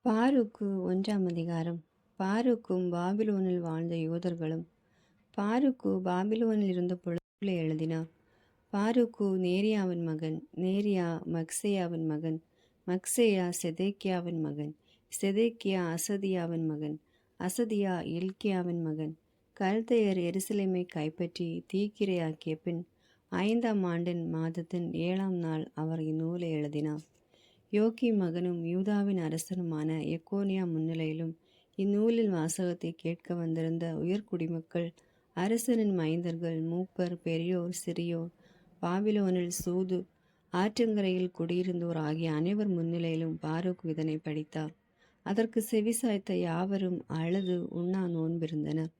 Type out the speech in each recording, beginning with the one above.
பாரூக்கு 1 பாரூக்கும் பாபிலோனில் வாழ்ந்த யூதர்களும். பாரூக்கு பாபிலோனில் இருந்த பொழுது எழுதினார். பாரூக்கு நேரியாவின் மகன், நேரியா மக்சேயாவின் மகன், மக்சேயா செதேக்கியாவின் மகன், செதேக்கியா அசதியாவின் மகன், அசதியா இல்கியாவின் மகன். கல்தையர் எருசலேமை கைப்பற்றி தீக்கிரையாக்கிய பின் 5ஆம் ஆண்டின் மாதத்தின் 7ஆம் நாள் அவர் இந்நூலை எழுதினார். யோக்கி மகனும் யூதாவின் அரசனுமான எக்கோனியா முன்னிலையிலும் இந்நூலின் வாசகத்தை கேட்க வந்திருந்த உயர்குடிமக்கள், அரசனின் மைந்தர்கள், மூப்பர், பெரியோர், சிறியோர், பாபிலோனில் சூது ஆற்றங்கரையில் குடியிருந்தோர் ஆகிய அனைவர் முன்னிலையிலும் பாரூக் இதனை படித்தார். அதற்கு செவிசாய்த்த யாவரும் அழுது உண்ணா நோன்பிருந்தனர்.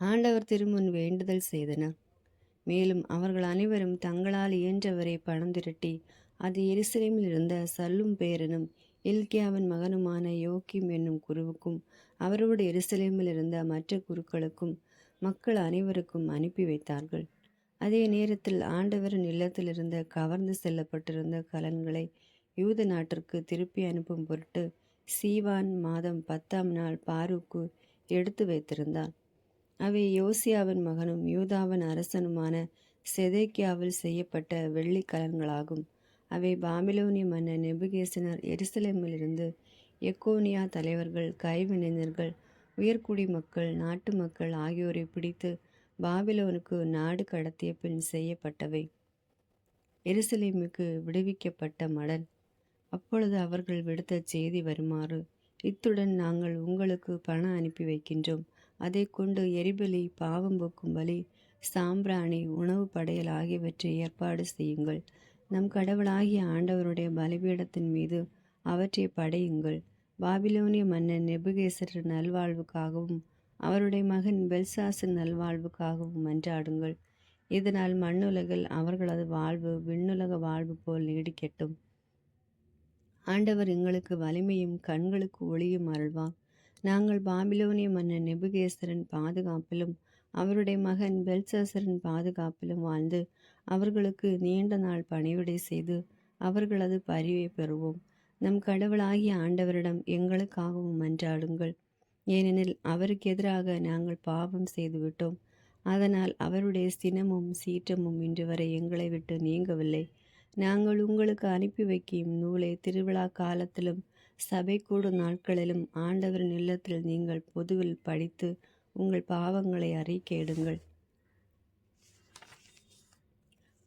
ஆண்டவர் திருமுன் வேண்டுதல் செய்தனர். மேலும் அவர்கள் அனைவரும் தங்களால் இயன்றவரை பணம் திரட்டி அது எருசலேமில் இருந்த சல்லும் பேரனும் இல்கியாவின் மகனுமான யோக்கிம் என்னும் குருவுக்கும் அவரோடு எருசலேமில் இருந்த மற்ற குருக்களுக்கும் மக்கள் அனைவருக்கும் அனுப்பி வைத்தார்கள். அதே நேரத்தில் ஆண்டவரின் இல்லத்தில் இருந்த கவர்ந்து செல்லப்பட்டிருந்த கலன்களை யூத நாட்டிற்கு திருப்பி அனுப்பும் பொருட்டு சீவான் மாதம் 10ஆம் நாள் பாரூக்கு எடுத்து வைத்திருந்தார். அவை யோசியாவின் மகனும் யூதாவின் அரசனுமான செதேக்கியாவில் செய்யப்பட்ட வெள்ளி கலன்களாகும். அவை பாபிலோனிய மன்னர் நெபுகேசனர் எருசலேமிலிருந்து எக்கோனியா தலைவர்கள், கைவினைஞர்கள், உயர்குடி மக்கள், நாட்டு மக்கள் ஆகியோரை பிடித்து பாபிலோனுக்கு நாடு கடத்திய பின் செய்யப்பட்டவை. எருசலேமுக்கு விடுவிக்கப்பட்ட மடல். அப்பொழுது அவர்கள் விடுத்த செய்தி வருமாறு: இத்துடன் நாங்கள் உங்களுக்கு பணம் அனுப்பி வைக்கின்றோம். அதை கொண்டு எரிபலி, பாவம் போக்கும் பலி, சாம்பிராணி, உணவு படையல் ஆகியவற்றை ஏற்பாடு செய்யுங்கள். நம் கடவுளாகிய ஆண்டவருடைய பலிபீடத்தின் மீது அவற்றை படையுங்கள். பாபிலோனிய மன்னன் நெபுகேசர் நல்வாழ்வுக்காகவும் அவருடைய மகன் பெல்சாசர் நல்வாழ்வுக்காகவும் மன்றாடுங்கள். இதனால் மண்ணுலகில் அவர்களது வாழ்வு விண்ணுலக வாழ்வு போல் நீடிக்கட்டும். ஆண்டவர் எங்களுக்கு வலிமையும் கண்களுக்கு ஒளியும் அருள்வார். நாங்கள் பாபிலோனிய மன்னன் நெபுகேசரின் பாதுகாப்பிலும் அவருடைய மகன் பெல்சாசரின் பாதுகாப்பிலும் வாழ்ந்து அவர்களுக்கு நீண்ட நாள் பணிவிடை செய்து அவர்களது பரிவை பெறுவோம். நம் கடவுளாகிய ஆண்டவரிடம் எங்களுக்காகவும் மன்றாடுங்கள். ஏனெனில் அவருக்கு எதிராக நாங்கள் பாவம் செய்துவிட்டோம். அதனால் அவருடைய சினமும் சீற்றமும் இன்று வரை எங்களை விட்டு நீங்கவில்லை. நாங்கள் உங்களுக்கு அனுப்பி வைக்கும் நூலை திருவிழா காலத்திலும் சபை கூடும் நாட்களிலும் ஆண்டவரின் இல்லத்தில் நீங்கள் பொதுவில் படித்து உங்கள் பாவங்களை அறிக்கையிடுங்கள்.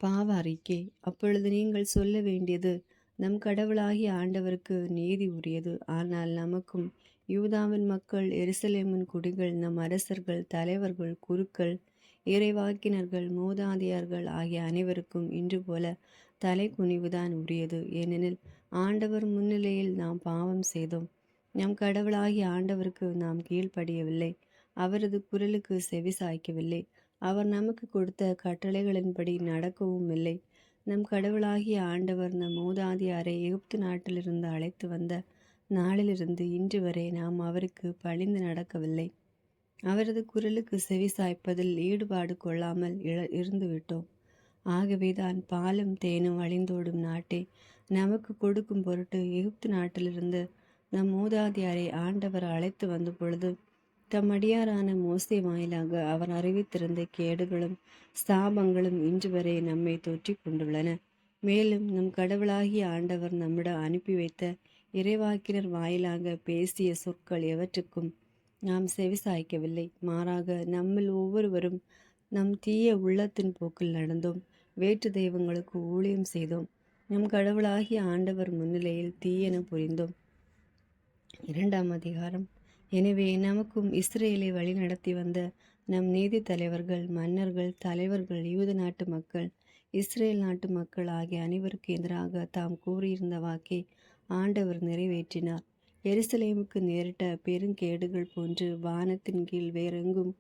பாவ அறிக்கை. அப்பொழுது நீங்கள் சொல்ல வேண்டியது: நம் கடவுளாகிய ஆண்டவருக்கு நீதி உரியது. ஆனால் நமக்கும் யூதாவின் மக்கள், எருசலேமின் குடிகள், நம் அரசர்கள், தலைவர்கள், குருக்கள், இறைவாக்கினர்கள், மூதாதையர்கள் ஆகிய அனைவருக்கும் இன்று போல தலை குனிவுதான் உரியது. ஏனெனில் ஆண்டவர் முன்னிலையில் நாம் பாவம் செய்தோம். நம் கடவுளாகிய ஆண்டவருக்கு நாம் கீழ்ப்படியவில்லை. அவரது குரலுக்கு செவி சாய்க்கவில்லை. அவர் நமக்கு கொடுத்த கட்டளைகளின்படி நடக்கவும் இல்லை. நம் கடவுளாகிய ஆண்டவர் நம் மூதாதையாரை எகிப்து நாட்டிலிருந்து அழைத்து வந்த நாளிலிருந்து இன்று வரை நாம் அவருக்கு பணிந்து நடக்கவில்லை. அவரது குரலுக்கு செவி சாய்ப்பதில் ஈடுபாடு கொள்ளாமல் இருந்துவிட்டோம். ஆகவேதான் பாலும் தேனும் வழிந்தோடும் நாட்டை நமக்கு கொடுக்கும் பொருட்டு எகிப்து நாட்டிலிருந்து நம் மூதாதையாரை ஆண்டவர் அழைத்து வந்த பொழுது தம் அடியாரான மோசே வாயிலாக அவர் அறிவித்திருந்த கேடுகளும் சாபங்களும் இன்று வரை நம்மை தொற்றி கொண்டுள்ளன. மேலும் நம் கடவுளாகிய ஆண்டவர் நம்மிடம் அனுப்பி வைத்த இறைவாக்கினர் வாயிலாக பேசிய சொற்கள் எவற்றுக்கும் நாம் செவிசாய்க்கவில்லை. மாறாக நம்மில் ஒவ்வொருவரும் நம் தீய உள்ளத்தின் போக்கில் நடந்தோம். வேற்று தெய்வங்களுக்கு ஊழியம் செய்தோம். நம் கடவுளாகிய ஆண்டவர் முன்னிலையில் தீயென புரிந்தோம். 2ஆம் அதிகாரம். எனவே நமக்கும் இஸ்ரேலை வழிநடத்தி வந்த நம் நீதி தலைவர்கள், மன்னர்கள், தலைவர்கள், யூத நாட்டு மக்கள், இஸ்ரேல் நாட்டு மக்கள் ஆகிய அனைவருக்கு எதிராக தாம் கூறியிருந்த வாக்கை ஆண்டவர் நிறைவேற்றினார். எருசலேமுக்கு நேரிட்ட பெருங்கேடுகள் போன்று வானத்தின் கீழ் வேறெங்கும்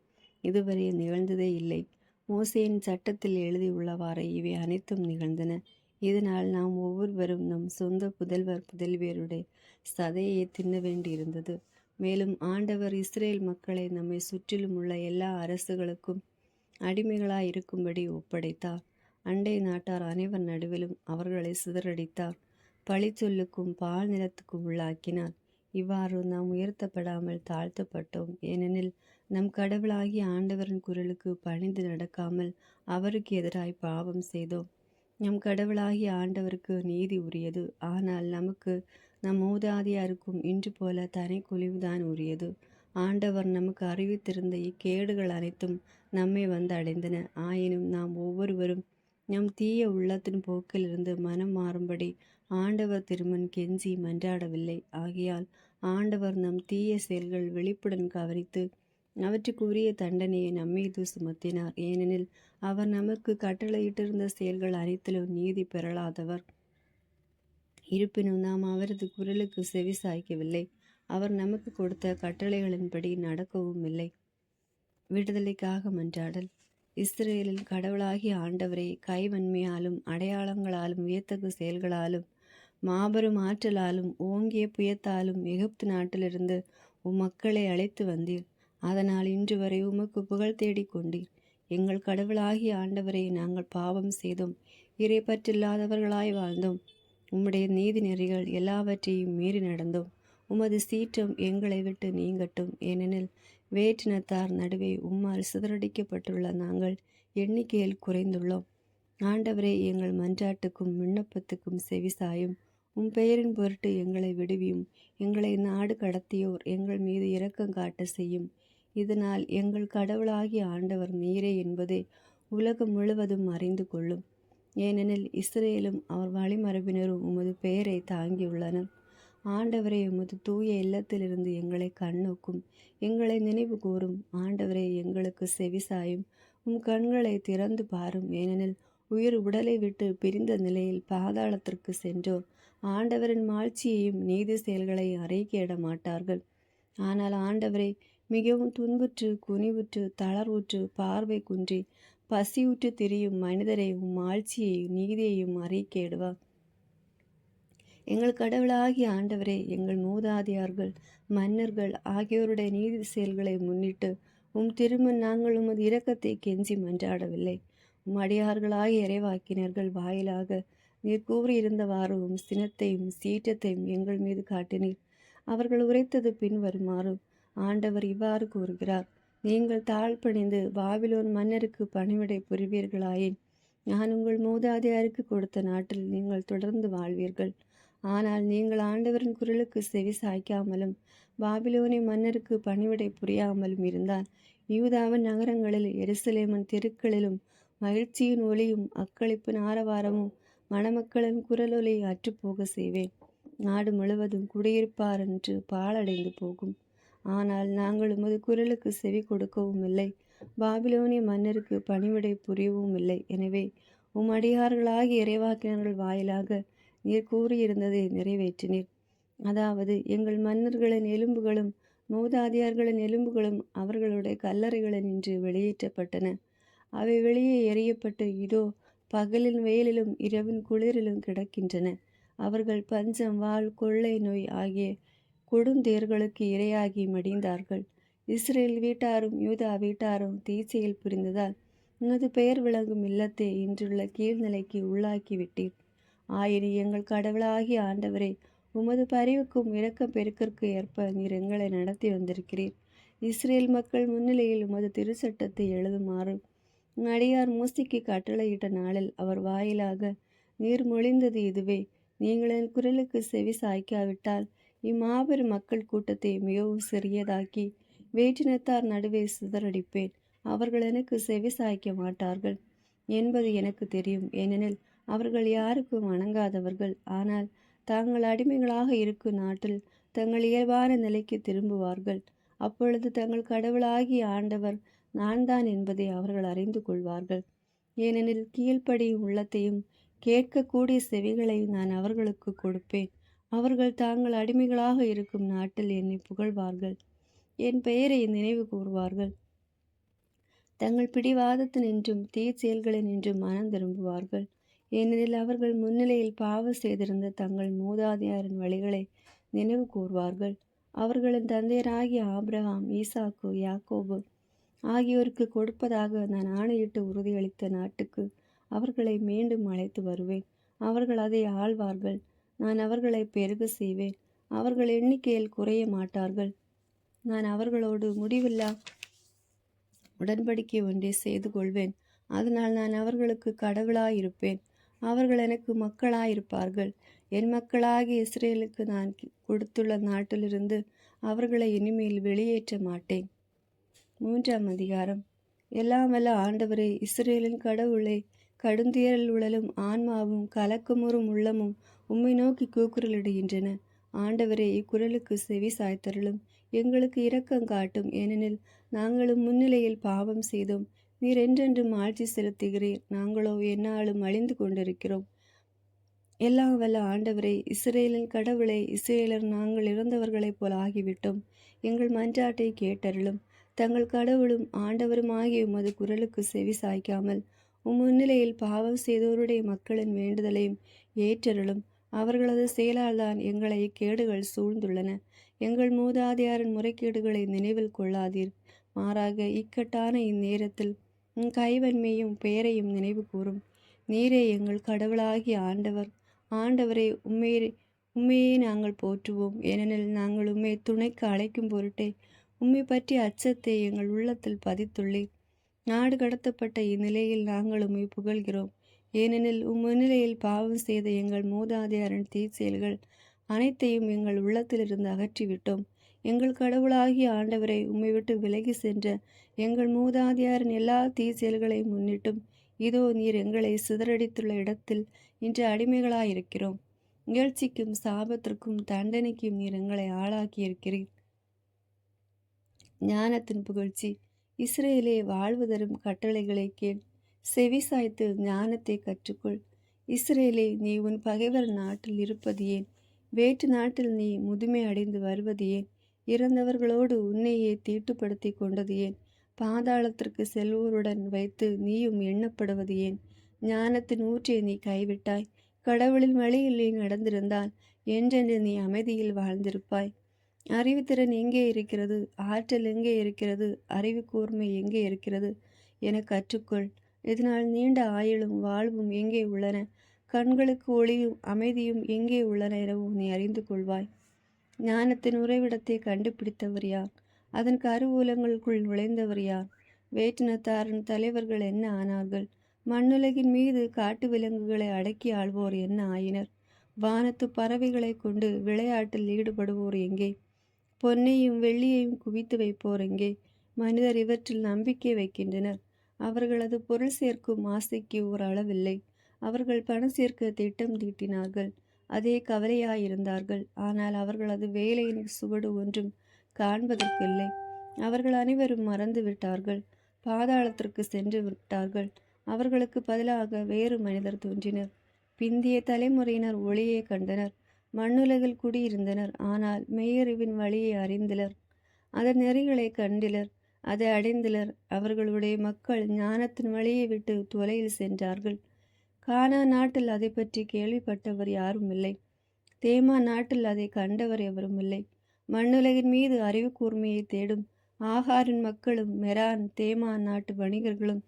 இதுவரை நிகழ்ந்ததே இல்லை. மோசேயின் சட்டத்தில் எழுதியுள்ளவாறே இவை அனைத்தும் நிகழ்ந்தன. இதனால் நாம் ஒவ்வொருவரும் நம் சொந்த புதல்வர் புதல்வியருடைய சதையை தின்ன வேண்டியிருந்தது. மேலும் ஆண்டவர் இஸ்ரேல் மக்களை நம்மை சுற்றிலும் உள்ள எல்லா அரசுகளுக்கும் அடிமைகளாய் இருக்கும்படி ஒப்படைத்தார். அண்டை நாட்டார் அனைவர் நடுவிலும் அவர்களை சிதறடித்தார். பழிச்சொல்லுக்கும் பால் நிலத்துக்கும் உள்ளாக்கினார். இவ்வாறு நாம் உயர்த்தப்படாமல் தாழ்த்தப்பட்டோம். ஏனெனில் நம் கடவுளாகிய ஆண்டவரின் குரலுக்கு பணிந்து நடக்காமல் அவருக்கு எதிராய் பாவம் செய்தோம். நம் கடவுளாகிய ஆண்டவருக்கு நீதி உரியது. ஆனால் நமக்கு நம் மூதாதையாருக்கும் இன்று போல தனி குழிவுதான் உரியது. ஆண்டவர் நமக்கு அறிவித்திருந்த இக்கேடுகள் அனைத்தும் நம்மை வந்து அடைந்தன. ஆயினும் நாம் ஒவ்வொருவரும் நம் தீய உள்ளத்தின் போக்கிலிருந்து மனம் மாறும்படி ஆண்டவர் திருமன் கெஞ்சி மன்றாடவில்லை. ஆகையால் ஆண்டவர் நம் தீய செயல்கள் வெளிப்புடன் கவனித்து அவற்றுக்கு உரிய தண்டனையை நம்மீது சுமத்தினார். ஏனெனில் அவர் நமக்கு கட்டளையிட்டிருந்த செயல்கள் அனைத்திலும் நீதி பெறலாதவர். இருப்பினும் நாம் அவரது குரலுக்கு செவி சாய்க்கவில்லை. அவர் நமக்கு கொடுத்த கட்டளைகளின்படி நடக்கவும் இல்லை. விடுதலைக்காக மன்றாடல். இஸ்ரேலில் கடவுளாகிய ஆண்டவரே, கைவன்மையாலும் அடையாளங்களாலும் வியத்தகு செயல்களாலும் மாபெரும் ஆற்றலாலும் ஓங்கிய புயத்தாலும் எகிப்து நாட்டிலிருந்து மக்களை அழைத்து வந்தீர். அதனால் இன்று வரை உமக்கு புகழ் தேடிக் கொண்டீர். எங்கள் கடவுளாகிய ஆண்டவரை, நாங்கள் பாவம் செய்தோம், இறைப்பற்றில்லாதவர்களாய் வாழ்ந்தோம். உம்முடைய நீதி நெறிகள் எல்லாவற்றையும் மீறி நடந்தோம். உமது சீற்றம் எங்களை விட்டு நீங்கட்டும். ஏனெனில் வேற்றினத்தார் நடுவே உம்மால் சிதறடிக்கப்பட்டுள்ள நாங்கள் எண்ணிக்கையில் குறைந்துள்ளோம். ஆண்டவரே, எங்கள் மன்றாட்டுக்கும் விண்ணப்பத்துக்கும் செவிசாயும். பெயரின் பொருட்டு எங்களை விடுவியும். எங்களை நாடு கடத்தியோர் எங்கள் மீது இரக்கம் காட்ட செய்யும். இதனால் எங்கள் கடவுளாகிய ஆண்டவர் நீரே என்பதை உலகம் முழுவதும் அறிந்து கொள்ளும். ஏனெனில் இஸ்ரேலும் அவர் வழிமரபினரும் உமது பெயரை தாங்கியுள்ளனர். ஆண்டவரே, உமது தூய இல்லத்திலிருந்து எங்களை கண்ணோக்கும், எங்களை நினைவு கூறும். ஆண்டவரே, எங்களுக்கு செவிசாயும், கண்களை திறந்து பாரும். ஏனெனில் உயிர் உடலை விட்டு பிரிந்த நிலையில் பாதாளத்திற்கு சென்றோர் ஆண்டவரின் மாட்சியையும் நீதி செயல்களை அறிக்கையிட மாட்டார்கள். ஆனால் ஆண்டவரே, மிகவும் துன்புற்று குனிவுற்று தளர்வுற்று பார்வை குன்றி பசியுற்று திரியும் மனிதரை ஆட்சியையும் நீதியையும் அறிக்கையிடுவார். எங்கள் கடவுளாகிய ஆண்டவரே, எங்கள் மூதாதையார்கள் மன்னர்கள் ஆகியோருடைய நீதி செயல்களை முன்னிட்டு திருமன் நாங்கள் உமது இரக்கத்தை கெஞ்சி மன்றாடவில்லை. அடியார்களாகிய இறைவாக்கினர்கள் வாயிலாக நீர் கூறியிருந்தவாறு சினத்தையும் சீற்றத்தையும் எங்கள் மீது காட்டினீர். அவர்கள் உரைத்தது பின்வருமாறு. ஆண்டவர் இவ்வாறு கூறுகிறார்: நீங்கள் தாழ்பணிந்து பாபிலோன் மன்னருக்கு பணிவிடை புரிவீர்களாயின் நான் உங்கள் மூதாதையாருக்கு கொடுத்த நாட்டில் நீங்கள் தொடர்ந்து வாழ்வீர்கள். ஆனால் நீங்கள் ஆண்டவரின் குரலுக்கு செவி சாய்க்காமலும் பாபிலோனிய மன்னருக்கு பணிவிடை புரியாமலும் இருந்தால் யூதாவின் நகரங்களில் எருசலேமின் தெருக்களிலும் மகிழ்ச்சியின் ஒளியும் அக்களிப்பின் ஆரவாரமும் மணமக்களின் குரலொலி அற்றுப்போக செய்வேன். நாடு முழுவதும் குடியிருப்பார் என்று பாழடைந்து போகும். ஆனால் நாங்கள் உமது குரலுக்கு செவி கொடுக்கவும் இல்லை, பாபிலோனிய மன்னருக்கு பணிவிடை புரியவும் இல்லை. எனவே அடியார்களாகிய இறைவாக்கினர்கள் வாயிலாக நீர் கூறியிருந்ததை நிறைவேற்றினீர். அதாவது, எங்கள் மன்னர்களின் எலும்புகளும் மூதாதையர்களின் எலும்புகளும் அவர்களுடைய கல்லறைகளினின்று வெளியேற்றப்பட்டன. அவை வெளியே எறியப்பட்டு இதோ பகலின் வெயிலிலும் இரவின் குளிரிலும் கிடக்கின்றன. அவர்கள் பஞ்சம், வாள், கொள்ளை நோய் ஆகிய கொடுந்தேர்களுக்கு இரையாகி மடிந்தார்கள். இஸ்ரேல் வீட்டாரும் யூதா வீட்டாரும் தீச்செயல் புரிந்ததால் உனது பெயர் விளங்கும் இல்லத்தை இன்றுள்ள கீழ்நிலைக்கு உள்ளாக்கி விட்டீர். ஆயினும் எங்கள் கடவுளாகிய ஆண்டவரே, உமது பரிவுக்கும் இரக்கம் பெருக்கிற்கு ஏற்ப நீர் எங்களை நடத்தி வந்திருக்கிறீர். இஸ்ரேல் மக்கள் முன்னிலையில் உமது திருச்சட்டத்தை எழுதுமாறு அடியார் மூசிக்கு கட்டளையிட்ட நாளில் அவர் வாயிலாக நீர் மொழிந்தது இதுவே: நீங்கள் என் குரலுக்கு செவி சாய்க்காவிட்டால் இம்மாபெரும் மக்கள் கூட்டத்தை மிகவும் சிறியதாக்கி வேற்றினத்தார் நடுவே சிதறடிப்பேன். அவர்கள் எனக்கு செவி சாய்க்க மாட்டார்கள் என்பது எனக்கு தெரியும். ஏனெனில் அவர்கள் யாருக்கும் வணங்காதவர்கள். ஆனால் தாங்கள் அடிமைகளாக இருக்கும் நாட்டில் தங்கள் இயல்பான நிலைக்கு திரும்புவார்கள். அப்பொழுது தங்கள் கடவுளாகிய ஆண்டவர் நான் தான் என்பதை அவர்கள் அறிந்து கொள்வார்கள். ஏனெனில் கீழ்ப்படியும் உள்ளத்தையும் கேட்கக்கூடிய செவிகளையும் நான் அவர்களுக்கு கொடுப்பேன். அவர்கள் தாங்கள் அடிமைகளாக இருக்கும் நாட்டில் என்னை புகழ்வார்கள், என் பெயரை நினைவு கூறுவார்கள். தங்கள் பிடிவாதத்தினின்றும் தீச்செயல்களினின்றும் மனம் திரும்புவார்கள். ஏனெனில் அவர்கள் முன்னிலையில் பாவம் செய்திருந்த தங்கள் மூதாதையாரின் வழிகளை நினைவு கூர்வார்கள். அவர்களின் தந்தையராகிய ஆபிரகாம், ஈசாக்கு, யாக்கோபு ஆகியோருக்கு கொடுப்பதாக நான் ஆணையிட்டு உறுதியளித்த நாட்டுக்கு அவர்களை மீண்டும் அழைத்து வருவேன். அவர்கள் அதை ஆள்வார்கள். நான் அவர்களை பெருக செய்வேன். அவர்கள் எண்ணிக்கையில் குறைய மாட்டார்கள். நான் அவர்களோடு முடிவில்லா உடன்படிக்கை ஒன்றை செய்து கொள்வேன். அதனால் நான் அவர்களுக்கு கடவுளாயிருப்பேன். அவர்கள் எனக்கு மக்களாயிருப்பார்கள். என் மக்களாகிய இஸ்ரேலுக்கு நான் கொடுத்துள்ள நாட்டிலிருந்து அவர்களை இனிமேல் வெளியேற்ற மாட்டேன். 3ஆம் அதிகாரம். எல்லாம் வல்ல ஆண்டவரே, இஸ்ரேலின் கடவுளே, கடுந்துயரில் உழலும் ஆன்மாவும் கலக்கமுறும் உள்ளமும் உம்மை நோக்கி கூக்குரலிடுகின்றன. ஆண்டவரே, இக்குரலுக்கு செவி சாய்த்தருளும். எங்களுக்கு இரக்கம் காட்டும். ஏனெனில் நாங்களும் முன்னிலையில் பாவம் செய்தோம். நீர் என்றென்றும் ஆட்சி செலுத்துகிறீர். நாங்களோ எந்நாளும் அழிந்து கொண்டிருக்கிறோம். எல்லாம் வல்ல ஆண்டவரே, இஸ்ரேலின் கடவுளே, இஸ்ரேலர் நாங்கள் இறந்தவர்களைப் போல் ஆகிவிட்டோம். எங்கள் மன்றாட்டை கேட்டருளும். தங்கள் கடவுளும் ஆண்டவருமாகிய உமது குரலுக்கு செவி சாய்க்காமல் முன்னிலையில் பாவம் செய்தோருடைய மக்களின் வேண்டுதலையும் ஏற்றருளும். அவர்களது செயலால் தான் எங்களை இக்கேடுகள் சூழ்ந்துள்ளன. எங்கள் மூதாதையாரின் முறைகேடுகளை நினைவில் கொள்ளாதீர். மாறாக இக்கட்டான இந்நேரத்தில் கைவன்மையும் பெயரையும் நினைவு கூறும். நீரே எங்கள் கடவுளாகிய ஆண்டவர். ஆண்டவரை உண்மையே நாங்கள் போற்றுவோம். ஏனெனில் நாங்கள் உம்மை துணைக்கு அழைக்கும் பொருட்டே உம்மை பற்றிய அச்சத்தை எங்கள் உள்ளத்தில் பதித்துள்ளீர். நாடு கடத்தப்பட்ட இந்நிலையில் நாங்கள் உம்மை புகழ்கிறோம். ஏனெனில் முன்னிலையில் பாவம் செய்த எங்கள் மூதாதையாரின் தீச்செயல்கள் அனைத்தையும் எங்கள் உள்ளத்திலிருந்து அகற்றிவிட்டோம். எங்கள் கடவுளாகிய ஆண்டவரை உம்மை விட்டு விலகி சென்ற எங்கள் மூதாதையாரின் எல்லா தீச்செயல்களையும் முன்னிட்டும் இதோ நீர் எங்களை சிதறடித்துள்ள இடத்தில் இன்று அடிமைகளாயிருக்கிறோம். நிகழ்ச்சிக்கும் சாபத்திற்கும் தண்டனைக்கும் நீர் எங்களை ஆளாக்கியிருக்கிறீர். ஞானத்தின் புகழ்ச்சி. இஸ்ரேலே, வாழ்வு தரும் கட்டளைகளை கேள். செவி சாய்த்து ஞானத்தை கற்றுக்கொள். இஸ்ரேலே, நீ உன் பகைவர் நாட்டில் இருப்பது ஏன்? வேற்று நாட்டில் நீ முதுமை அடைந்து வருவது ஏன்? இறந்தவர்களோடு உன்னையே தீட்டுப்படுத்தி கொண்டது ஏன்? பாதாளத்திற்கு செல்வோருடன் வைத்து நீயும் எண்ணப்படுவது ஏன்? ஞானத்தின் ஊற்றை நீ கைவிட்டாய். கடவுளின் வழியில் நீ நடந்திருந்தால் என்றென்று நீ அமைதியில் வாழ்ந்திருப்பாய். அறிவுத்திறன் எங்கே இருக்கிறது? ஆற்றல் எங்கே இருக்கிறது? அறிவு கூர்மை எங்கே இருக்கிறது என கற்றுக்கொள். இதனால் நீண்ட ஆயுளும் வாழ்வும் எங்கே உள்ளன? கண்களுக்கு ஒளியும் அமைதியும் எங்கே உள்ளன எனவும் நீ அறிந்து கொள்வாய். ஞானத்தின் உறைவிடத்தை கண்டுபிடித்தவர் யார்? அதன் கருவூலங்களுக்குள் நுழைந்தவர் யார்? வேற்றினத்தாரின் தலைவர்கள் என்ன ஆனார்கள்? மண்ணுலகின் மீது காட்டு விலங்குகளை அடக்கி ஆள்வோர் என்ன ஆயினர்? வானத்து பறவைகளை கொண்டு விளையாட்டில் ஈடுபடுவோர் எங்கே? பொன்னையும் வெள்ளியையும் குவித்து வைப்போர் எங்கே? மனிதர் இவற்றில் நம்பிக்கை வைக்கின்றனர். அவர்களது பொருள் சேர்க்கும் ஆசைக்கு ஒரு அளவில்லை. அவர்கள் பணம் சேர்க்க திட்டம் தீட்டினார்கள். அதே கவலையாயிருந்தார்கள். ஆனால் அவர்களது வேலையின் சுவடு ஒன்றும் காண்பதற்கில்லை. அவர்கள் அனைவரும் மறந்து விட்டார்கள். பாதாளத்திற்கு சென்று விட்டார்கள். அவர்களுக்கு பதிலாக வேறு மனிதர் தோன்றினர். பிந்திய தலைமுறையினர் ஒளியை கண்டனர். மண்ணுலகில் குடியிருந்தனர். ஆனால் மெய்யறிவின் வழியை அறிந்தனர். அதன் நெறிகளை கண்டிலர். அதை அடைந்தலர். அவர்களுடைய மக்கள் ஞானத்தின் வழியை விட்டு தொலையில் சென்றார்கள். கானா நாட்டில் அதை பற்றி கேள்விப்பட்டவர் யாரும் இல்லை. தேமா நாட்டில் அதை கண்டவர் எவரும் இல்லை. மண்ணுலகின் மீது அறிவு கூர்மையை தேடும் ஆகாரின் மக்களும் மெரான் தேமா நாட்டு வணிகர்களும்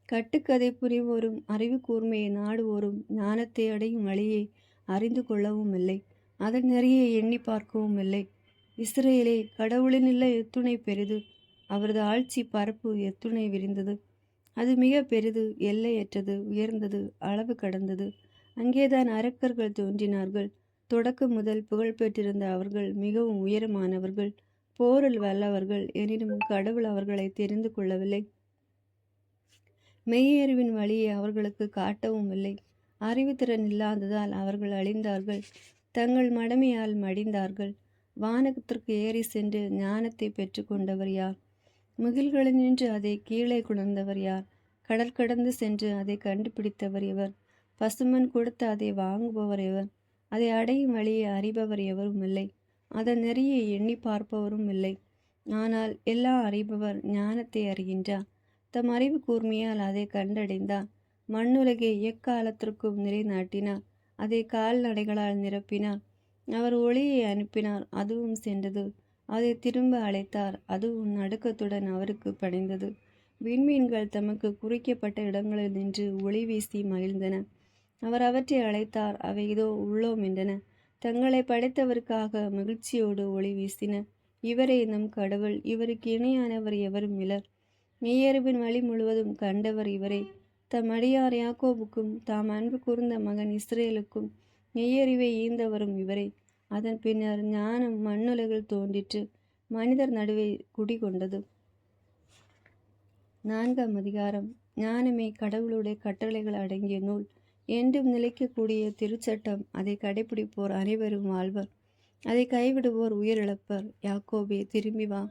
கட்டுக்கதை புரிவோரும் அறிவு கூர்மையை நாடுவோரும் ஞானத்தை அடையும் வழியை அறிந்து கொள்ளவும் இல்லை. அதன் நெறியை எண்ணி பார்க்கவும் இல்லை. இஸ்ரேலே, கடவுளின் இல்ல எத்துணை பெரிது. அவரது ஆட்சி பரப்பு எத்துணை விரிந்தது. அது மிக பெரிது, எல்லையற்றது, உயர்ந்தது, அளவு கடந்தது. அங்கேதான் அரக்கர்கள் தோன்றினார்கள். தொடக்கம் முதல் புகழ் பெற்றிருந்த அவர்கள் மிகவும் உயரமானவர்கள், போரில் வல்லவர்கள். எனினும் கடவுள் அவர்களை தெரிந்து கொள்ளவில்லை. மெய்யறிவின் வழியை அவர்களுக்கு காட்டவும் இல்லை. அறிவுத்திறன் இல்லாததால் அவர்கள் அழிந்தார்கள். தங்கள் மடமையால் மடிந்தார்கள். வானகத்திற்கு ஏறி சென்று ஞானத்தை பெற்று கொண்டவர் யார்? முகில்களில் நின்று அதை கீழே குணர்ந்தவர் யார்? கடல் கடந்து சென்று அதை கண்டுபிடித்தவர் எவர்? பசுமன் கொடுத்து அதை வாங்குபவர் எவர்? அதை அடையும் வழியை அறிபவர் எவரும் இல்லை. அதன் நெறியை எண்ணி பார்ப்பவரும் இல்லை. ஆனால் எல்லா அறிபவர் ஞானத்தை அறிகின்றார். தம் அறிவு கூர்மையால் அதை கண்டடைந்தார். மண்ணுலகை எக்காலத்திற்கும் நிலைநாட்டினார். அதை கால்நடைகளால் நிரப்பினார். அவர் ஒளியை அனுப்பினார், அதுவும் சென்றது. அதை திரும்ப அழைத்தார், அதுவும் நடுக்கத்துடன் அவருக்கு பணிந்தது. விண்மீன்கள் தமக்கு குறிக்கப்பட்ட இடங்களில் நின்று ஒளி வீசி மகிழ்ந்தன. அவர் அவற்றை அழைத்தார், அவை இதோ உள்ளோம் என்றன. தங்களை படைத்தவருக்காக மகிழ்ச்சியோடு ஒளி வீசினர். இவரே நம் கடவுள், இவருக்கு இணையானவர் எவரும் இலர். மெய்யறிவின் வழி முழுவதும் கண்டவர் இவரே. தம் அடியார் யாக்கோபுக்கும் தாம் அன்பு கூர்ந்த மகன் இஸ்ரேலுக்கும் மெய்யறிவை ஈந்தவரும் இவரே. அதன் பின்னர் ஞானம் மண்ணுலகில் தோன்றிற்று, மனிதர் நடுவே குடிகொண்டது. 4ஆம் அதிகாரம். ஞானமே கடவுளுடைய கட்டளைகள் அடங்கிய நூல், என்றும் நிலைக்கக்கூடிய திருச்சட்டம். அதை கடைபிடிப்போர் அனைவரும் வாழ்வர், அதை கைவிடுவோர் உயிரிழப்பர். யாக்கோபே, திரும்பி வா,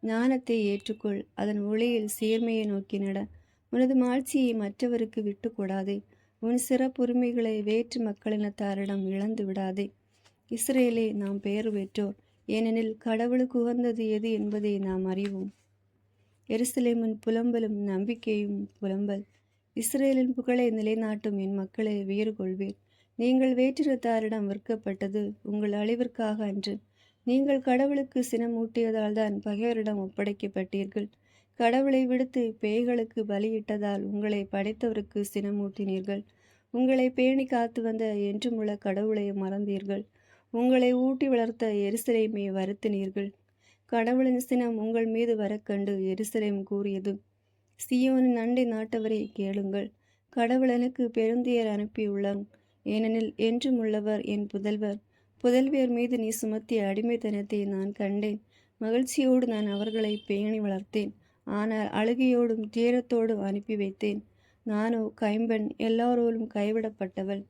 ஞானத்தை ஏற்றுக்கொள், அதன் ஒளியில் சீர்மையை நோக்கி நட. உனது மாட்சியை மற்றவருக்கு விட்டு கொடாதே, உன் சிறப்புரிமைகளை வேற்று மக்களினத்தாரிடம் இழந்து விடாதே. இஸ்ரேலே, நாம் பெயர் பெற்றோர், ஏனெனில் கடவுளுக்கு உகந்தது எது என்பதை நாம் அறிவோம். எருசலேமின் புலம்பலும் நம்பிக்கையும் புலம்பல். இஸ்ரேலின் புகழை நிலைநாட்டும் என் மக்களை வீறு கொள்வீர். நீங்கள் வேற்றினத்தாரிடம் விற்கப்பட்டது உங்கள் அழிவிற்காக அன்று. நீங்கள் கடவுளுக்கு சினமூட்டியதால் தான் பகைவரிடம் ஒப்படைக்கப்பட்டீர்கள். கடவுளை விடுத்து பேய்களுக்கு பலியிட்டதால் உங்களை படைத்தவருக்கு சினமூட்டினீர்கள். உங்களை பேணி காத்து வந்த என்றுமுள்ள கடவுளை மறந்தீர்கள். உங்களை ஊட்டி வளர்த்த எருசலேமை வருத்தினீர்கள். கடவுளின் சினம் உங்கள் மீது வரக்கண்டு எருசலேம் கூறியது, சீயோனின் அண்டை நாட்டவரை கேளுங்கள், கடவுள் எனக்கு பெருந்துயர் அனுப்பியுள்ளார். ஏனெனில் என்றும் உள்ளவர் என் புதல்வர். புதல்வியர் மீது நீ சுமத்திய அடிமைத்தனத்தை நான் கண்டேன். மகிழ்ச்சியோடு நான் அவர்களை பேணி வளர்த்தேன், ஆனால் அழுகையோடும் துயரத்தோடும் அனுப்பி வைத்தேன். நானோ கைம்பெண், எல்லாரோடும் கைவிடப்பட்டவள்.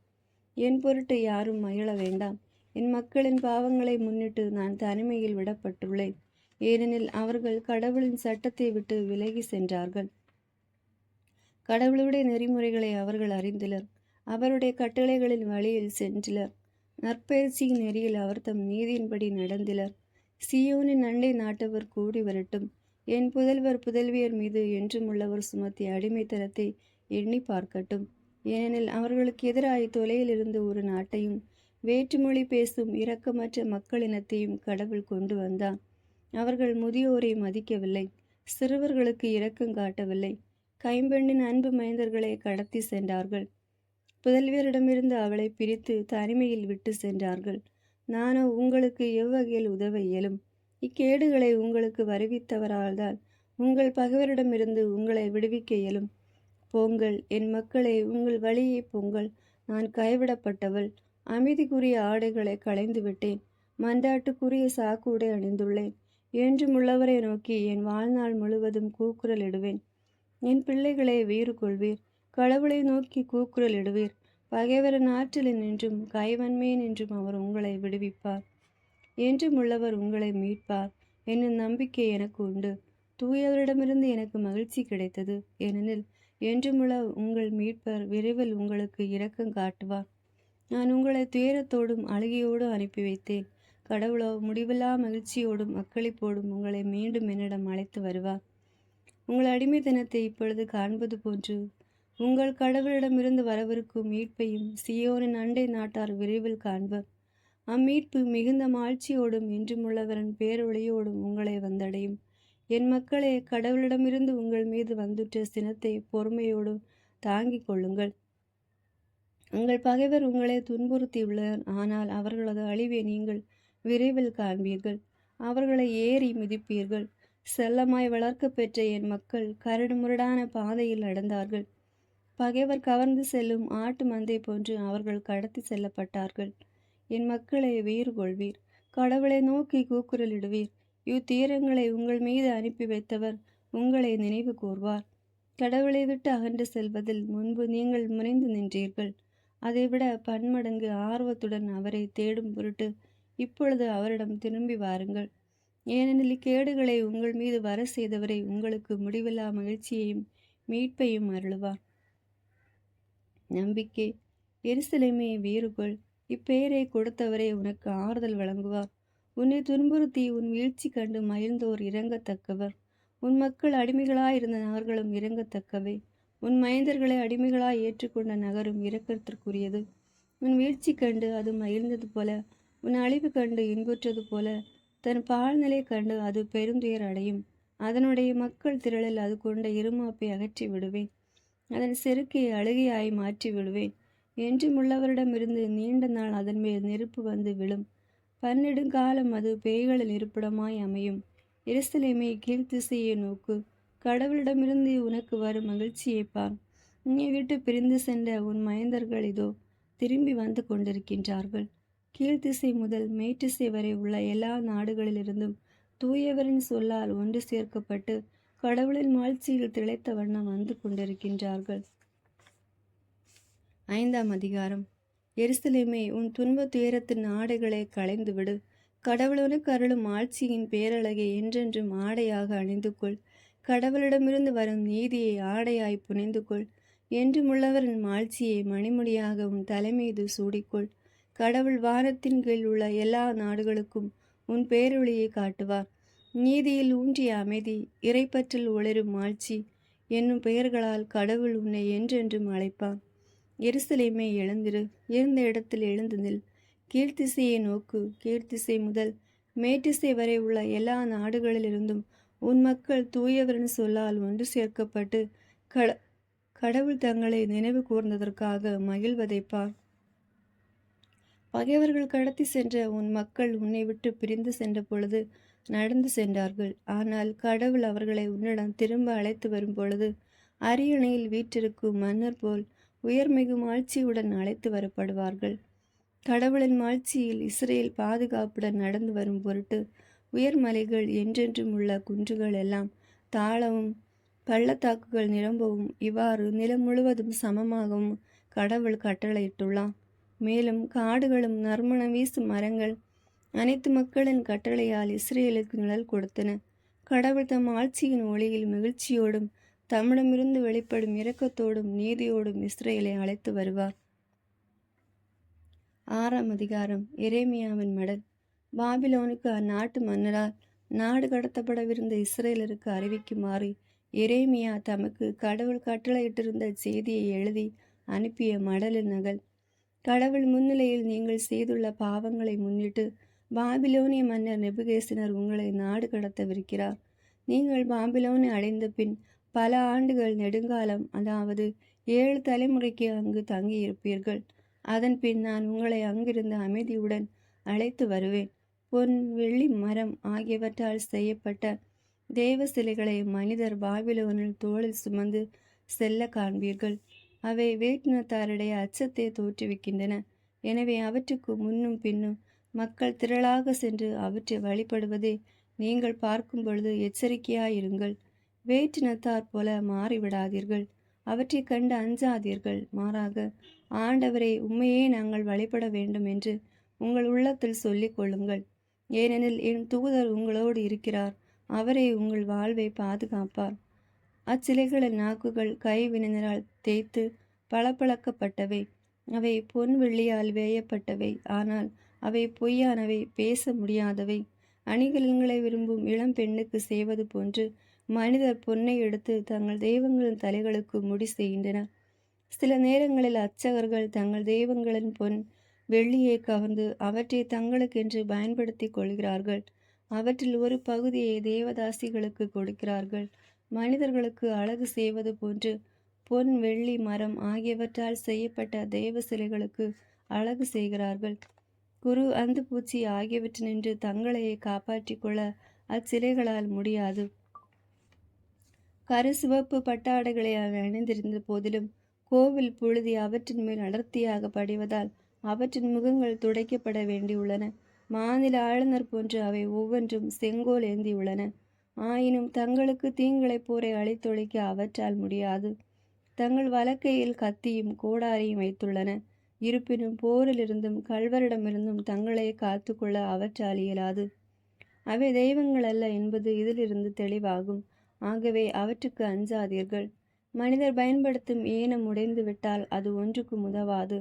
என் பொருட்டு யாரும் மகிழ வேண்டாம். என் மக்களின் பாவங்களை முன்னிட்டு நான் தனிமையில் விடப்பட்டுள்ளேன். ஏனெனில் அவர்கள் கடவுளின் சட்டத்தை விட்டு விலகி சென்றார்கள். கடவுளுடைய நெறிமுறைகளை அவர்கள் அறிந்திலர், அவருடைய கட்டளைகளின் வழியில் சென்றிலர். நற்பயிற்சியின் நெறியில் அவர் தம் நீதியின்படி நடந்திலர். சீயோனின் அண்டை நாட்டவர் கூடி வரட்டும். என் புதல்வர் புதல்வியர் மீது என்றும் உள்ளவர் சுமத்திய அடிமைத்தனத்தை எண்ணி பார்க்கட்டும். ஏனெனில் அவர்களுக்கு எதிராய் தொலையிலிருந்து ஒரு நாட்டையும் வேற்றுமொழி பேசும் இரக்கமற்ற மக்களினத்தையும் கடவுள் கொண்டு வந்தான். அவர்கள் முதியோரை மதிக்கவில்லை, சிறுவர்களுக்கு இரக்கம் காட்டவில்லை. கைம்பெண்ணின் அன்பு மைந்தர்களை கடத்தி சென்றார்கள். புதல்வியரிடமிருந்து அவளை பிரித்து தனிமையில் விட்டு சென்றார்கள். நானோ உங்களுக்கு எவ்வகையில் உதவ இயலும்? இக்கேடுகளை உங்களுக்கு வருவித்தவரால்தான் உங்கள் பகைவரிடமிருந்து உங்களை விடுவிக்க இயலும். போங்கள் என் மக்களே, உங்கள் வழியை போங்கள். நான் கைவிடப்பட்டவள், அமைதிக்குரிய ஆடைகளை களைந்து விட்டேன், மன்றாட்டுக்குரிய சாக்குடை அணிந்துள்ளேன். என்றும் உள்ளவரை நோக்கி என் வாழ்நாள் முழுவதும் கூக்குரல் இடுவேன். என் பிள்ளைகளை வீறு கொள்வீர், கடவுளை நோக்கி கூக்குரல் இடுவீர். பகைவரின் ஆற்றலின் என்றும் கைவன்மையின் என்றும் அவர் உங்களை விடுவிப்பார். என்றும் உள்ளவர் உங்களை மீட்பார் என்னும் நம்பிக்கை எனக்கு உண்டு. தூயவரிடமிருந்து எனக்கு மகிழ்ச்சி கிடைத்தது, ஏனெனில் என்றுமுள்ள உங்கள் மீட்பர் விரைவில் உங்களுக்கு இரக்கம் காட்டுவார். நான் உங்களை துயரத்தோடும் அழுகையோடும் அனுப்பி வைத்தேன். கடவுளோ முடிவில்லா மகிழ்ச்சியோடும் அக்களிப்போடும் உங்களை மீண்டும் என்னிடம் அழைத்து வருவார். உங்கள் அடிமைத்தனத்தை இப்பொழுது காண்பது போன்று உங்கள் கடவுளிடமிருந்து வரவிருக்கும் மீட்பையும் சியோனின் அண்டை நாட்டார் விரைவில் காண்பர். அம்மீட்பு மிகுந்த மாட்சியோடும் என்றுமுள்ளவரின் பேரொளியோடும் உங்களை வந்தடையும். என் மக்களே, கடவுளிடமிருந்து உங்கள் மீது வந்துற்ற சினத்தை பொறுமையோடு தாங்கிக் கொள்ளுங்கள். உங்கள் பகைவர் உங்களை துன்புறுத்தியுள்ளனர், ஆனால் அவர்களது அழிவை நீங்கள் விரைவில் காண்பீர்கள். அவர்களை ஏறி மிதிப்பீர்கள். செல்லமாய் வளர்க்க பெற்ற என் மக்கள் கரடுமுரடான பாதையில் நடந்தார்கள். பகைவர் கவர்ந்து செல்லும் ஆட்டு மந்தை போன்று அவர்கள் கடத்தி செல்லப்பட்டார்கள். என் மக்களை வீறு கொள்வீர், கடவுளை நோக்கி கூக்குரலிடுவீர். இவ்தீரங்களை உங்கள் மீது அனுப்பி வைத்தவர் உங்களை நினைவு கூர்வார். கடவுளை விட்டு அகன்று செல்வதில் முன்பு நீங்கள் முனைந்து நின்றீர்கள். அதைவிட பன்மடங்கு ஆர்வத்துடன் அவரை தேடும் பொருட்டு இப்பொழுது அவரிடம் திரும்பி வாருங்கள். ஏனெனில் இக்கேடுகளை உங்கள் மீது வர செய்தவரை உங்களுக்கு முடிவில்லா மகிழ்ச்சியையும் மீட்பையும் அருளுவார். நம்பிக்கை. எருசலேமே, வீறுகொள், இப்பெயரை கொடுத்தவரே உனக்கு ஆறுதல் வழங்குவார். உன்னை துன்புறுத்தி உன் வீழ்ச்சி கண்டு மகிழ்ந்தோர் இரங்கத்தக்கவர். உன் மக்கள் அடிமைகளாயிருந்த நகர்களும் இரங்கத்தக்கவை. உன் மைந்தர்களை அடிமைகளாய் ஏற்றுக்கொண்ட நகரும் இரக்கத்திற்குரியது. உன் வீழ்ச்சி கண்டு அது மகிழ்ந்தது போல, உன் அழிவு கண்டு இன்புற்றது போல, தன் பால்நிலை கண்டு அது பெருந்துயர் அடையும். அதனுடைய மக்கள் திரளில் அது கொண்ட இருமாப்பை அகற்றி விடுவேன். அதன் செருக்கை அழுகையாய் மாற்றி விடுவேன். என்றும் உள்ளவரிடமிருந்து நீண்ட நாள் அதன் மேல் நெருப்பு வந்து விழும். பன்னெடுங்காலம் அது பேய்களின் இருப்பிடமாய் அமையும். எருசலேமே, கீழ்த்திசையை நோக்கு, கடவுளிடமிருந்து உனக்கு வரும் மகிழ்ச்சியைப் பார். உன்னை விட்டு பிரிந்து சென்ற உன் மைந்தர்கள் இதோ திரும்பி வந்து கொண்டிருக்கின்றார்கள். கீழ்த்திசை முதல் மேற்றிசை வரை உள்ள எல்லா நாடுகளிலிருந்தும் தூயவரின் சொல்லால் ஒன்று சேர்க்கப்பட்டு கடவுளின் மாட்சியில் திளைத்த வண்ணம் வந்து கொண்டிருக்கின்றார்கள். 5ஆம் அதிகாரம். எருசலேமே, உன் துன்ப துயரத்தின் ஆடைகளை களைந்துவிடு. கடவுளுக்கு அருளும் ஆட்சியின் பேரழகை என்றென்றும் ஆடையாக அணிந்து கொள். கடவுளிடமிருந்து வரும் நீதியை ஆடையாய் புனைந்து கொள். என்றும் உள்ளவரின் மாட்சியை மணிமுடியாக உன் தலைமீது சூடிக்கொள். கடவுள் வானத்தின் கீழ் உள்ள எல்லா நாடுகளுக்கும் உன் பேரொளியை காட்டுவார். நீதியில் ஊன்றிய அமைதி, இறைப்பற்றில் ஒளிரும் ஆட்சி என்னும் பெயர்களால் கடவுள் உன்னை என்றென்றும் அழைப்பார். எருசலேமே, எழுந்திரு, இருந்த இடத்தில் எழுந்து நில். கீழ்த்திசையை நோக்கு, கீழ்த்திசை முதல் மேற்றிசை வரை உள்ள எல்லா நாடுகளிலிருந்தும் உன் மக்கள் தூயவரின் சொல்லால் ஒன்று சேர்க்கப்பட்டு கடவுள் தங்களை நினைவு கூர்ந்ததற்காக மகிழ்வதைப் பார். பகைவர்கள் கடத்தி சென்ற உன் மக்கள் உன்னை விட்டு பிரிந்து சென்ற பொழுது நடந்து சென்றார்கள். ஆனால் கடவுள் அவர்களை உன்னிடம் திரும்ப அழைத்து வரும் பொழுது அரியணையில் வீற்றிருக்கும் மன்னர் போல் உயர்மிகு மாட்சியுடன் அழைத்து வரப்படுவார்கள். கடவுளின் மாட்சியில் இஸ்ரேல் பாதுகாப்புடன் நடந்து வரும் பொருட்டு உயர்மலைகள் என்றென்றும் உள்ள குன்றுகள் எல்லாம் தாழவும் பள்ளத்தாக்குகள் நிரம்பவும் இவ்வாறு நிலம் முழுவதும் சமமாகவும் கடவுள் கட்டளையிட்டுள்ளார். மேலும் காடுகளும் நறுமணம் வீசும் மரங்கள் அனைத்து மக்களின் கட்டளையால் இஸ்ரேலுக்கு நிழல் கொடுத்தன. கடவுள் தம் ஆட்சியின் ஒளியில் மகிழ்ச்சியோடும் தம்மிடமிருந்து வெளிப்படும் இரக்கத்தோடும் நீதியோடும் இஸ்ரேலை அழைத்து வருவார். 6ஆம் அதிகாரம். எரேமியாவின் மடல். பாபிலோனுக்கு அந்நாட்டு மன்னரால் நாடு கடத்தப்படவிருந்த இஸ்ரேலருக்கு அறிவிக்குமாறு எரேமியா தமக்கு கடவுள் கட்டளையிட்டிருந்த செய்தியை எழுதி அனுப்பிய மடலின் நகல். கடவுள் முன்னிலையில் நீங்கள் செய்துள்ள பாவங்களை முன்னிட்டு பாபிலோனிய மன்னர் நெபுகேசினர் உங்களை நாடு கடத்தவிருக்கிறார். நீங்கள் பாபிலோனை அடைந்த பின் பல ஆண்டுகள் நெடுங்காலம், அதாவது 7 தலைமுறைக்கு அங்கு தங்கியிருப்பீர்கள். அதன் பின் நான் உங்களை அங்கிருந்து அமைதியுடன் அழைத்து வருவேன். பொன், வெள்ளி, மரம் ஆகியவற்றால் செய்யப்பட்ட தெய்வ சிலைகளை மனிதர் பாபிலோனில் தோளில் சுமந்து செல்ல காண்பீர்கள். அவை வேற்றினத்தாருடைய அச்சத்தை தோற்றுவிக்கின்றன. எனவே அவற்றுக்கு முன்னும் பின்னும் மக்கள் திரளாக சென்று அவற்றை வழிபடுவதை நீங்கள் பார்க்கும் பொழுது எச்சரிக்கையாயிருங்கள். வேற்றினத்தார் போல மாறிவிடாதீர்கள். அவற்றை கண்டு அஞ்சாதீர்கள். மாறாக, ஆண்டவரை, உண்மையே நாங்கள் வழிபட வேண்டும் என்று உங்கள் உள்ளத்தில் சொல்லிக் கொள்ளுங்கள். ஏனெனில் என் தூதர் உங்களோடு இருக்கிறார். அவரே உங்கள் வாழ்வை பாதுகாப்பார். அச்சிலைகளின் நாக்குகள் கைவினைஞரால் தேய்த்து பளபளக்கப்பட்டவை. அவை பொன் வெள்ளியால் வேயப்பட்டவை. ஆனால் அவை பொய்யானவை, பேச முடியாதவை. அணிகலன்களை விரும்பும் இளம் பெண்ணுக்கு செய்வது போன்று மனிதர் பொன்னை எடுத்து தங்கள் தெய்வங்களின் தலைகளுக்கு முடி செய்கின்றனர். சில நேரங்களில் அர்ச்சகர்கள் தங்கள் தெய்வங்களின் பொன் வெள்ளியை கவர்ந்து அவற்றை தங்களுக்கென்று பயன்படுத்தி கொள்கிறார்கள். அவற்றில் ஒரு பகுதியை தேவதாசிகளுக்கு கொடுக்கிறார்கள். மனிதர்களுக்கு அழகு செய்வது போன்று பொன், வெள்ளி, மரம் ஆகியவற்றால் செய்யப்பட்ட தெய்வ சிலைகளுக்கு அழகு செய்கிறார்கள். குரு, அந்துப்பூச்சி ஆகியவற்றினின்று தங்களையே காப்பாற்றிக் கொள்ள அச்சிலைகளால் முடியாது. கருசிவப்பு பட்டாடைகளை அணிந்திருந்த போதிலும் கோவில் புழுதி அவற்றின் மேல் அடர்த்தியாக படிவதால் அவற்றின் முகங்கள் துடைக்கப்பட வேண்டியுள்ளன. மாநில ஆளுநர் போன்று அவை ஒவ்வொன்றும் செங்கோல் ஏந்தியுள்ளன. ஆயினும் தங்களுக்கு தீங்கிழைப்போரை அழித்தொழிக்க அவற்றால் முடியாது. தங்கள் வலக்கையில் கத்தியும் கோடாரியும் வைத்துள்ளன. இருப்பினும் போரிலிருந்தும் கள்வரிடமிருந்தும் தங்களை காத்து கொள்ள அவற்றால் இயலாது. அவை தெய்வங்கள் அல்ல என்பது இதிலிருந்து தெளிவாகும். ஆகவே அவற்றுக்கு அஞ்சாதீர்கள். மனிதர் பயன்படுத்தும் ஈனம் உடைந்து விட்டால் அது ஒன்றுக்கும் உதவாது.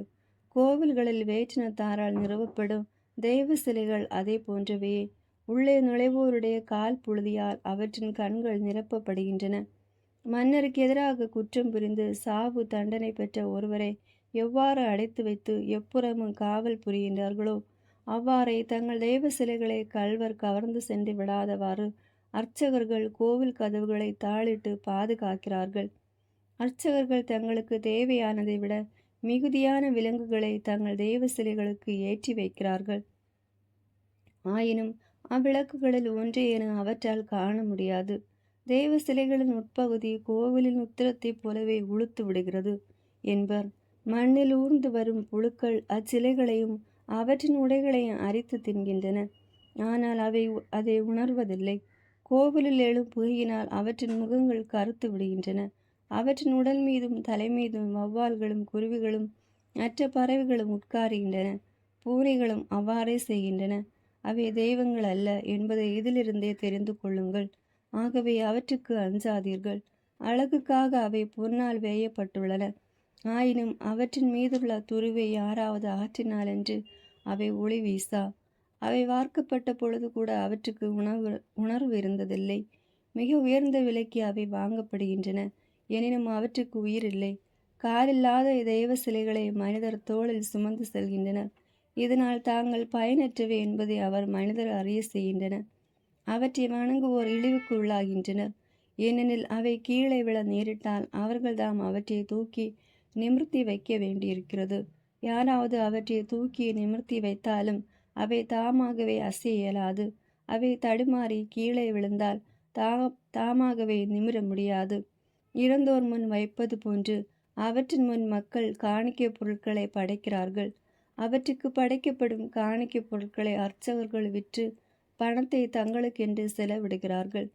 கோவில்களில் வேற்றினத்தாரால் நிறுவப்படும் தெய்வ சிலைகள் அதே போன்றவையே. உள்ளே நுழைவோருடைய கால் புழுதியால் அவற்றின் கண்கள் நிரப்பப்படுகின்றன. மன்னருக்கு எதிராக குற்றம் புரிந்து சாவு தண்டனை பெற்ற ஒருவரை எவ்வாறு அடைத்து வைத்து எப்புறமும் காவல் புரிகின்றார்களோ அவ்வாறே தங்கள் தெய்வ சிலைகளை கள்வர் கவர்ந்து சென்று விடாதவாறு அர்ச்சகர்கள் கோவில் கதவுகளை தாளிட்டு பாதுகாக்கிறார்கள். அர்ச்சகர்கள் தங்களுக்கு தேவையானதை விட மிகுதியான விலங்குகளை தங்கள் தெய்வ சிலைகளுக்கு ஏற்றி வைக்கிறார்கள். ஆயினும் அவ்விளக்குகளில் ஒன்றையென அவற்றால் காண முடியாது. தெய்வ சிலைகளின் உட்பகுதி கோவிலின் உத்திரத்தைப் போலவே உளுத்து விடுகிறது என்பர். மண்ணில் ஊர்ந்து வரும் புழுக்கள் அச்சிலைகளையும் அவற்றின் உடைகளையும் அரித்து தின்கின்றன. ஆனால் அவை அதை உணர்வதில்லை. கோவிலில் எழும் புகையினால் அவற்றின் முகங்கள் கருத்து விடுகின்றன. அவற்றின் உடல் மீதும் தலை மீதும் வௌவால்களும் குருவிகளும் மற்ற பறவைகளும் உட்காருகின்றன. பூனைகளும் அவ்வாறே செய்கின்றன. அவை தெய்வங்கள் அல்ல என்பதை இதிலிருந்தே தெரிந்து கொள்ளுங்கள். ஆகவே அவற்றுக்கு அஞ்சாதீர்கள். அழகுக்காக அவை பொன்னால் வேயப்பட்டுள்ளன. ஆயினும் அவற்றின் மீதுள்ள துருவை யாராவது அகற்றினால் என்று அவை ஒளி வீசா. அவை வார்க்கப்பட்ட பொழுது கூட அவற்றுக்கு உணர்வு இருந்ததில்லை. மிக உயர்ந்த விலைக்கு அவை வாங்கப்படுகின்றன. எனினும் அவற்றுக்கு உயிர் இல்லை. காலில்லாத தெய்வ சிலைகளை மனிதர் தோளில் சுமந்து செல்கின்றனர். இதனால் தாங்கள் பயனற்றவை என்பதை அவர் மனிதர் அறிய செய்கின்றனர். அவற்றை வணங்குவோர் இழிவுக்கு உள்ளாகின்றனர். ஏனெனில் அவை கீழே விழ நேரிட்டால் அவர்கள் தாம் அவற்றை தூக்கி நிமிர்த்தி வைக்க வேண்டியிருக்கிறது. யாராவது அவற்றை தூக்கி நிமிர்த்தி வைத்தாலும் அவை தாமாகவே அசைய இயலாது. அவை தடுமாறி கீழே விழுந்தால் தாமாகவே நிமிர முடியாது. இறந்தோர் முன் வைப்பது போன்று அவற்றின் முன் மக்கள் காணிக்கை பொருட்களை படைக்கிறார்கள். அவற்றுக்கு படைக்கப்படும் காணிக்கை பொருட்களை அர்ச்சகர்கள் விற்று பணத்தை தங்களுக்கென்று செலவிடுகிறார்கள்.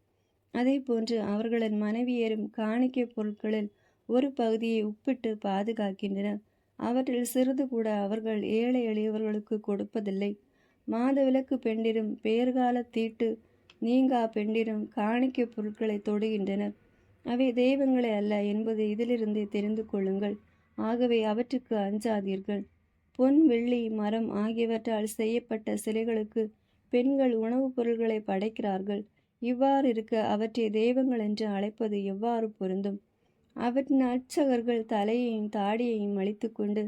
அதே போன்று அவர்களின் மனைவியரும் காணிக்கை பொருட்களில் ஒரு பகுதியை உப்பிட்டு பாதுகாக்கின்றனர். அவற்றில் சிறிது கூட அவர்கள் ஏழை எளியவர்களுக்கு கொடுப்பதில்லை. மாதவிலக்கு பெண்டிரும் பேர்கால தீட்டு நீங்கா பெண்டிரும் காணிக்கை பொருட்களை தொடுகின்றனர். அவை தெய்வங்களே அல்ல என்பதை இதிலிருந்தே தெரிந்து கொள்ளுங்கள். ஆகவே அவற்றுக்கு அஞ்சாதீர்கள். பொன், வெள்ளி, மரம் ஆகியவற்றால் செய்யப்பட்ட சிலைகளுக்கு பெண்கள் உணவுப் பொருள்களை படைக்கிறார்கள். இவ்வாறு இருக்க அவற்றை தெய்வங்கள் என்று அழைப்பது எவ்வாறு பொருந்தும்? அவற்றின் அர்ச்சகர்கள் தலையையும் தாடியையும் அழித்து கொண்டு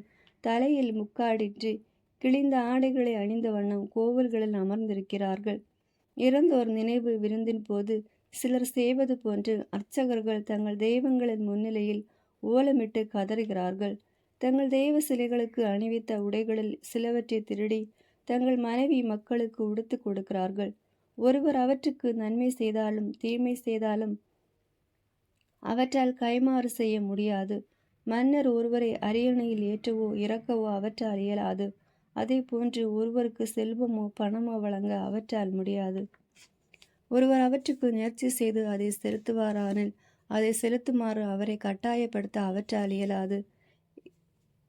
தலையில் முக்காடின்றி கிழிந்த ஆடைகளை அணிந்த வண்ணம் கோவில்களில் அமர்ந்திருக்கிறார்கள். இறந்தோர் நினைவு விருந்தின் போது சிலர் செய்வது போன்று அர்ச்சகர்கள் தங்கள் தெய்வங்களின் முன்னிலையில் ஓலமிட்டு கதறுகிறார்கள். தங்கள் தெய்வ சிலைகளுக்கு அணிவித்த உடைகளில் சிலவற்றை திருடி தங்கள் மனைவி மக்களுக்கு உடுத்து கொடுக்கிறார்கள். ஒருவர் அவற்றுக்கு நன்மை செய்தாலும் தீமை செய்தாலும் அவற்றால் கைமாறு செய்ய முடியாது. மன்னர் ஒருவரை அரியணையில் ஏற்றவோ இறக்கவோ அவற்றால் இயலாது. அதே போன்று ஒருவருக்கு செல்வமோ பணமோ வழங்க அவற்றால் முடியாது. ஒருவர் அவற்றுக்கு முயற்சி செய்து அதை செலுத்துவாரானில் அதை செலுத்துமாறு அவரை கட்டாயப்படுத்த அவற்றால் இயலாது.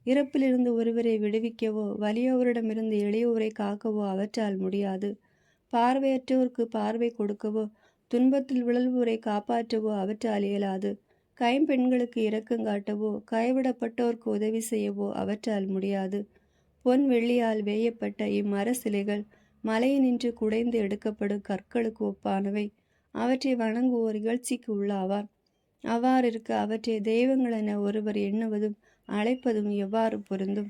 இறப்பிலிருந்து ஒருவரை விடுவிக்கவோ வலியோரிடமிருந்து எளியோரை காக்கவோ அவற்றால் முடியாது. பார்வையற்றோருக்கு பார்வை கொடுக்கவோ துன்பத்தில் விழல்வோரை காப்பாற்றவோ அவற்றால் இயலாது. கைம்பெண்களுக்கு இரக்கம் காட்டவோ கைவிடப்பட்டோருக்கு உதவி செய்யவோ அவற்றால் முடியாது. பொன் வெள்ளியால் வேயப்பட்ட இம்மர சிலைகள் மலையினின்று குடைந்து எடுக்கப்படும் கற்களுக்கு ஒப்பானவை. அவற்றை வணங்குவோர் இகழ்ச்சிக்கு உள்ளாவார். அவ்வாறு இருக்க அவற்றை தெய்வங்கள் என ஒருவர் எண்ணுவதும் அழைப்பதும் எவ்வாறு பொருந்தும்?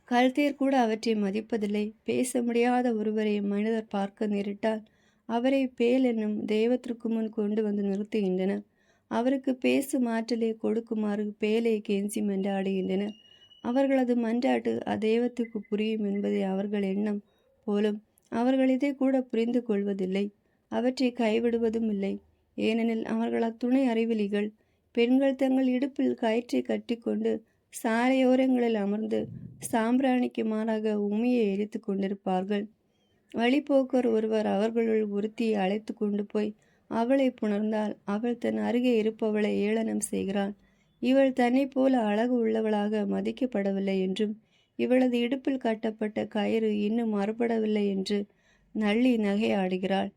கல்தேர் கூட அவற்றை மதிப்பதில்லை. பேச முடியாத ஒருவரை மனிதர் பார்க்க நேரிட்டால் அவரை பேல் என்னும் தெய்வத்திற்கு முன் கொண்டு வந்து நிறுத்துகின்றனர். அவருக்கு பேசும் ஆற்றலை கொடுக்குமாறு பேலை கெஞ்சி மன்றாடுகின்றனர். அவர்களது மன்றாட்டு அத்தெய்வத்துக்கு புரியும் என்பதை அவர்கள் எண்ணம் போலும் அவர்கள் இதை கூட புரிந்து கொள்வதில்லை. அவற்றை கைவிடுவதும் இல்லை. ஏனெனில் அவர்கள் அத்துணை அறிவிலிகள். பெண்கள் தங்கள் இடுப்பில் கயிற்றை கட்டி கொண்டு சாலையோரங்களில் அமர்ந்து சாம்பிராணிக்கு மாறாக உமியை எரித்து கொண்டிருப்பார்கள். வழிபோக்கர் ஒருவர் அவர்களுள் ஒருத்தியை அழைத்து கொண்டு போய் அவளை புணர்ந்தால் அவள் தன் அருகே இருப்பவளை ஏளனம் செய்கிறாள். இவள் தன்னை போல அழகு உள்ளவளாக மதிக்கப்படவில்லை என்றும் இவளது இடுப்பில் கட்டப்பட்ட கயிறு இன்னும் மறுபடவில்லை என்று நள்ளி நகையாடுகிறாள்.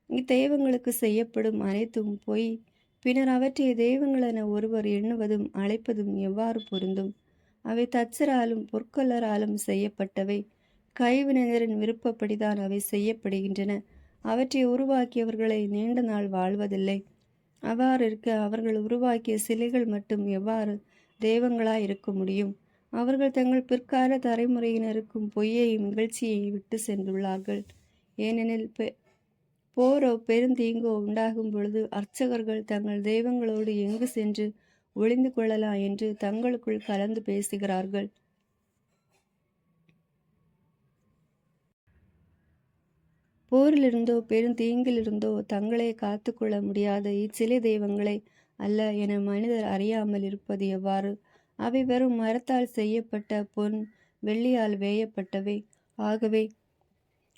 இத்தெய்வங்களுக்கு செய்யப்படும் அனைத்தும் பொய். பின்னர் அவற்றை தெய்வங்கள் என ஒருவர் எண்ணுவதும் அழைப்பதும் எவ்வாறு பொருந்தும்? அவை தச்சராலும் பொற்கொல்லராலும் செய்யப்பட்டவை. கைவினைஞரின் விருப்பப்படிதான் அவை செய்யப்படுகின்றன. அவற்றை உருவாக்கியவர்களை நீண்ட நாள் வாழ்வதில்லை. அவ்வாறு இருக்க அவர்கள் உருவாக்கிய சிலைகள் மட்டும் எவ்வாறு தெய்வங்களாய் இருக்க முடியும்? அவர்கள் தங்கள் பிற்கால தலைமுறையினருக்கும் பொய்யையும் நிகழ்ச்சியையும் விட்டு சென்றுள்ளார்கள். ஏனெனில் போரோ பெருந்தீங்கோ உண்டாகும் பொழுது அர்ச்சகர்கள் தங்கள் தெய்வங்களோடு எங்கு சென்று ஒளிந்து கொள்ளலாம் என்று தங்களுக்குள் கலந்து பேசுகிறார்கள். போரிலிருந்தோ பெருந்தீங்கிலிருந்தோ தங்களை காத்து கொள்ள முடியாத இச்சிலை தெய்வங்களை அல்ல என மனிதர் அறியாமல் இருப்பது எவ்வாறு? அவை வெறும் மரத்தால் செய்யப்பட்ட பொன் வெள்ளியால் வேயப்பட்டவை. ஆகவே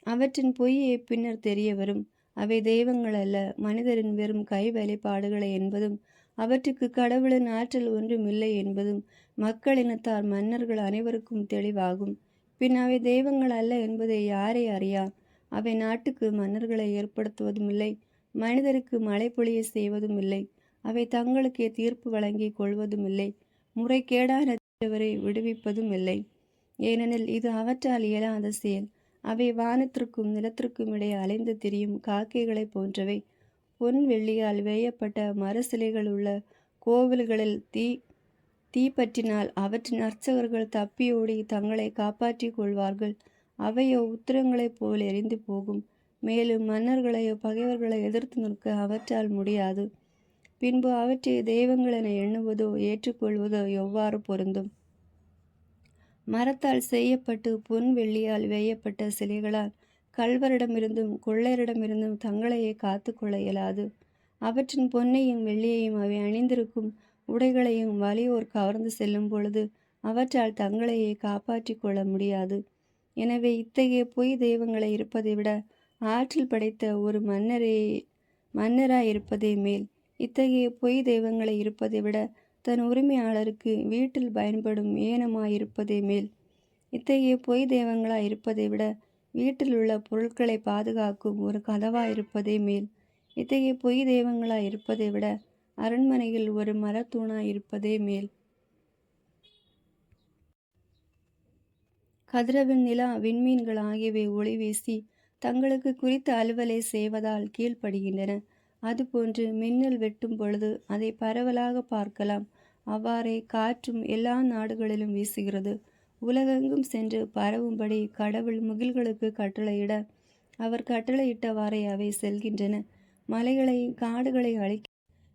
அவற்றின் பொய்யே பின்னர் தெரிய வரும். அவை தெய்வங்கள் அல்ல, மனிதரின் வெறும் கை வேலைப்பாடுகளை என்பதும் அவற்றுக்கு கடவுளின் ஆற்றல் ஒன்றுமில்லை என்பதும் மக்களினத்தார் மன்னர்கள் அனைவருக்கும் தெளிவாகும். பின் அவை தெய்வங்கள் அல்ல என்பதை யாரை அறியா? அவை நாட்டுக்கு மன்னர்களை ஏற்படுத்துவதும் இல்லை, மனிதருக்கு மழை பொழிய செய்வதும் இல்லை. அவை தங்களுக்கே தீர்ப்பு வழங்கி கொள்வதும் இல்லை, முறைகேடானவரை விடுவிப்பதும் இல்லை. ஏனெனில் இது அவற்றால் இயலாத செயல். அவை வானத்திற்கும் நிலத்திற்கும் இடையே அலைந்து திரியும் காக்கைகளைப் போன்றவை. பொன் வெள்ளியால் வேயப்பட்ட மர சிலைகள் உள்ள கோவில்களில் தீப்பற்றினால் அவற்றின் அர்ச்சகர்கள் தப்பியோடி தங்களை காப்பாற்றிக் கொள்வார்கள். அவையோ உத்திரங்களைப் போல் எரிந்து போகும். மேலும் மன்னர்களையோ பகைவர்களை எதிர்த்து நிற்க அவற்றால் முடியாது. பின்பு அவற்றை தெய்வங்கள் என எண்ணுவதோ ஏற்றுக்கொள்வதோ எவ்வாறு பொருந்தும்? மரத்தால் செய்யப்பட்டு பொன் வெள்ளியால் வேயப்பட்ட சிலைகளால் கள்வரிடமிருந்தும் கொள்ளையரிடமிருந்தும் தங்களையே காத்து கொள்ள இயலாது. அவற்றின் பொன்னையும் வெள்ளியையும் அவை அணிந்திருக்கும் உடைகளையும் வலியோர் கவர்ந்து செல்லும் பொழுது அவற்றால் தங்களையே காப்பாற்றி கொள்ள முடியாது. எனவே இத்தகைய பொய் தெய்வங்களை இருப்பதை விட ஆற்றல் படைத்த ஒரு மன்னராய் இருப்பதே மேல். இத்தகைய பொய் தெய்வங்களை இருப்பதை விட தன் உரிமையாளருக்கு வீட்டில் பயன்படும் ஏனமாயிருப்பதே மேல். இத்தகைய பொய் தெய்வங்களாய் இருப்பதை விட வீட்டில் உள்ள பொருட்களை பாதுகாக்கும் ஒரு கதவாயிருப்பதே மேல். இத்தகைய பொய் தெய்வங்களாய் இருப்பதை விட அரண்மனையில் ஒரு மரத்தூணாய் இருப்பதே மேல். கதிரவன், நிலா, விண்மீன்கள் ஆகியவை ஒளி வீசி தங்களுக்கு குறித்த அலுவலை செய்வதால் கீழ்ப்படுகின்றன. அதுபோன்று மின்னல் வெட்டும் பொழுது அதை பரவலாக பார்க்கலாம். அவ்வாறே காற்றும் எல்லா நாடுகளிலும் வீசுகிறது. உலகெங்கும் சென்று பரவும்படி கடவுள் முகில்களுக்கு கட்டளையிட அவர் கட்டளையிட்டவாறே அவை செல்கின்றன. மலைகளை காடுகளை அழிக்க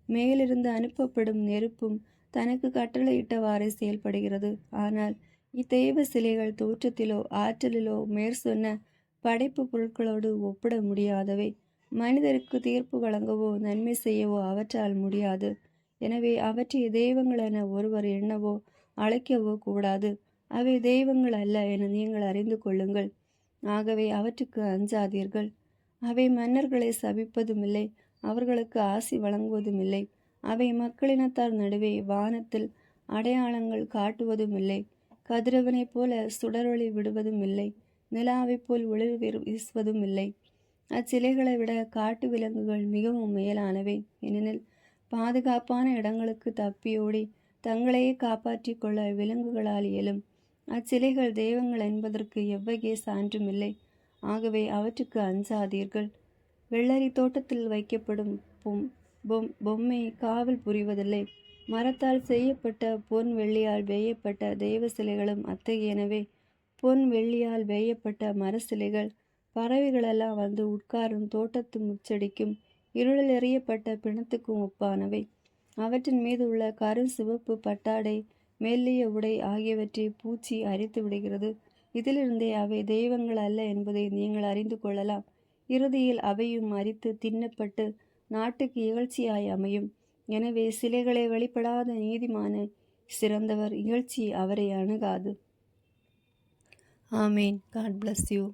மேலிருந்து அனுப்பப்படும் நெருப்பும் தனக்கு கட்டளையிட்டவாறே செயல்படுகிறது. ஆனால் இத்தெய்வ சிலைகள் தோற்றத்திலோ ஆற்றலிலோ மேற்சொன்ன படைப்பு பொருட்களோடு ஒப்பிட முடியாதவை. மனிதருக்கு தீர்ப்பு வழங்கவோ நன்மை செய்யவோ அவற்றால் முடியாது. எனவே அவற்றை தெய்வங்கள் என ஒருவர் எண்ணவோ அழைக்கவோ கூடாது. அவை தெய்வங்கள் அல்ல என நீங்கள் அறிந்து கொள்ளுங்கள். ஆகவே அவற்றுக்கு அஞ்சாதீர்கள். அவை மன்னர்களை சபிப்பதுமில்லை, அவர்களுக்கு ஆசி வழங்குவதுமில்லை. அவை மக்களினத்தார் நடுவே வானத்தில் அடையாளங்கள் காட்டுவதும் இல்லை. கதிரவனைப் போல சுடரொளி விடுவதும் இல்லை, நிலாவைப் போல் ஒளி வீசுவதும் இல்லை. அச்சிலைகளை விட காட்டு விலங்குகள் மிகவும் மேலானவை. ஏனெனில் பாதுகாப்பான இடங்களுக்கு தப்பியோடி தங்களையே காப்பாற்றி கொள்ள விலங்குகளால் இயலும். அச்சிலைகள் தெய்வங்கள் என்பதற்கு எவ்வகை சான்றுமில்லை. ஆகவே அவற்றுக்கு அஞ்சாதீர்கள். வெள்ளரி தோட்டத்தில் வைக்கப்படும் பொம்மை காவல் புரிவதில்லை. மரத்தால் செய்யப்பட்ட பொன் வெள்ளியால் வேயப்பட்ட தெய்வ சிலைகளும் அத்தகையனவே. பொன் வெள்ளியால் வேயப்பட்ட மர சிலைகள் பறவைகளெல்லாம் வந்து உட்காரும் தோட்டத்து முச்சடிக்கும் இருளில் எறியப்பட்ட பிணத்துக்கும் ஒப்பானவை. அவற்றின் மீது உள்ள கரும் சிவப்பு பட்டாடை, மெல்லிய உடை ஆகியவற்றை பூச்சி அரித்து விடுகிறது. இதிலிருந்தே அவை தெய்வங்கள் அல்ல என்பதை நீங்கள் அறிந்து கொள்ளலாம். இறுதியில் அவையும் அரித்து தின்னப்பட்டு நாட்டுக்கு இகழ்ச்சியாய் அமையும். எனவே சிலைகளை வழிபடாத நீதிமான சிறந்தவர் இகழ்ச்சி அவரை அணுகாது. ஆமேன். God bless you.